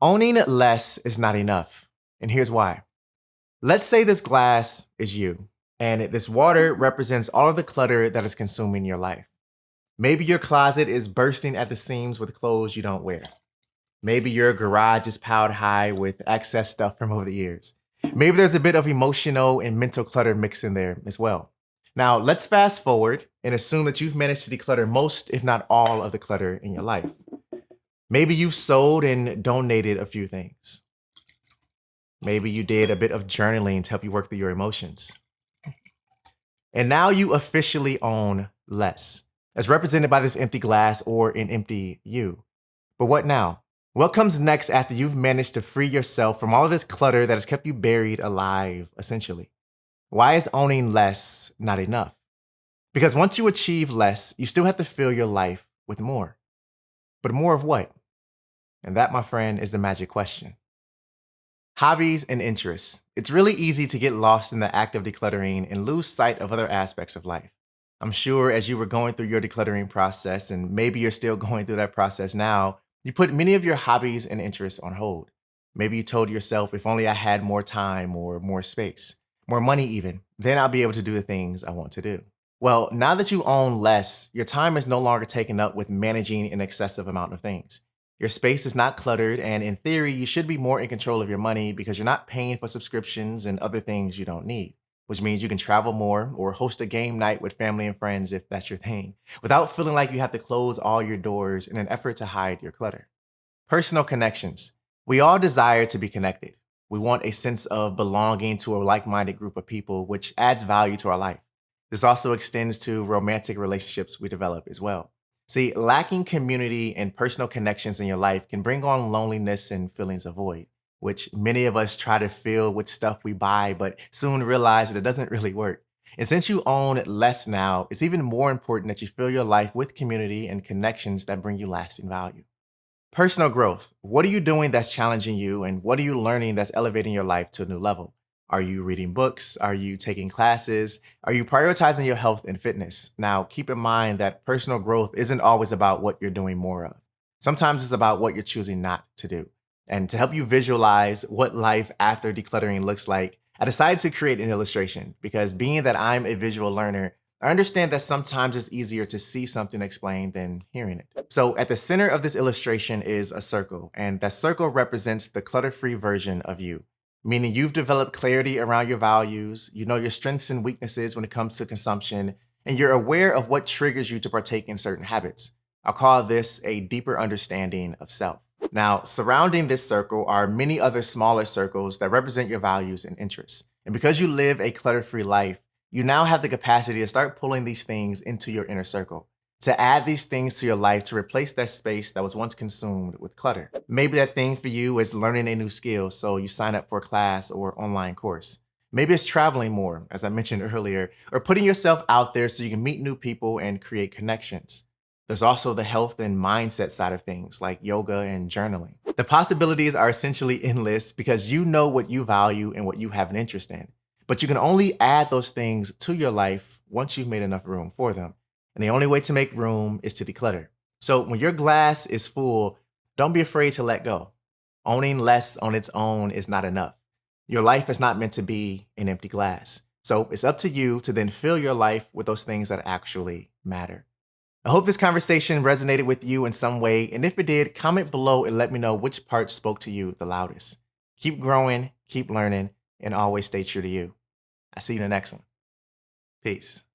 Owning less is not enough. And here's why. Let's say this glass is you, and this water represents all of the clutter that is consuming your life. Maybe your closet is bursting at the seams with clothes you don't wear. Maybe your garage is piled high with excess stuff from over the years. Maybe there's a bit of emotional and mental clutter mixed in there as well. Now, let's fast forward and assume that you've managed to declutter most, if not all, of the clutter in your life. Maybe you've sold and donated a few things. Maybe you did a bit of journaling to help you work through your emotions. And now you officially own less, as represented by this empty glass or an empty you. But what now? What comes next after you've managed to free yourself from all of this clutter that has kept you buried alive, essentially? Why is owning less not enough? Because once you achieve less, you still have to fill your life with more. But more of what? And that, my friend, is the magic question. Hobbies and interests. It's really easy to get lost in the act of decluttering and lose sight of other aspects of life. I'm sure as you were going through your decluttering process, and maybe you're still going through that process now, you put many of your hobbies and interests on hold. Maybe you told yourself, if only I had more time or more space, more money even, then I'll be able to do the things I want to do. Well, now that you own less, your time is no longer taken up with managing an excessive amount of things. Your space is not cluttered, and in theory, you should be more in control of your money because you're not paying for subscriptions and other things you don't need, which means you can travel more or host a game night with family and friends if that's your thing, without feeling like you have to close all your doors in an effort to hide your clutter. Personal connections. We all desire to be connected. We want a sense of belonging to a like-minded group of people, which adds value to our life. This also extends to romantic relationships we develop as well. See, lacking community and personal connections in your life can bring on loneliness and feelings of void, which many of us try to fill with stuff we buy, but soon realize that it doesn't really work. And since you own less now, it's even more important that you fill your life with community and connections that bring you lasting value. Personal growth. What are you doing that's challenging you, and what are you learning that's elevating your life to a new level? Are you reading books? Are you taking classes? Are you prioritizing your health and fitness? Now, keep in mind that personal growth isn't always about what you're doing more of. Sometimes it's about what you're choosing not to do. And to help you visualize what life after decluttering looks like, I decided to create an illustration because being that I'm a visual learner, I understand that sometimes it's easier to see something explained than hearing it. So at the center of this illustration is a circle, and that circle represents the clutter-free version of you. Meaning you've developed clarity around your values, you know your strengths and weaknesses when it comes to consumption, and you're aware of what triggers you to partake in certain habits. I'll call this a deeper understanding of self. Now, surrounding this circle are many other smaller circles that represent your values and interests. And because you live a clutter-free life, you now have the capacity to start pulling these things into your inner circle, to add these things to your life to replace that space that was once consumed with clutter. Maybe that thing for you is learning a new skill, so you sign up for a class or online course. Maybe it's traveling more, as I mentioned earlier, or putting yourself out there so you can meet new people and create connections. There's also the health and mindset side of things, like yoga and journaling. The possibilities are essentially endless because you know what you value and what you have an interest in. But you can only add those things to your life once you've made enough room for them. And the only way to make room is to declutter. So when your glass is full, don't be afraid to let go. Owning less on its own is not enough. Your life is not meant to be an empty glass. So it's up to you to then fill your life with those things that actually matter. I hope this conversation resonated with you in some way. And if it did, comment below and let me know which part spoke to you the loudest. Keep growing, keep learning, and always stay true to you. I'll see you in the next one. Peace.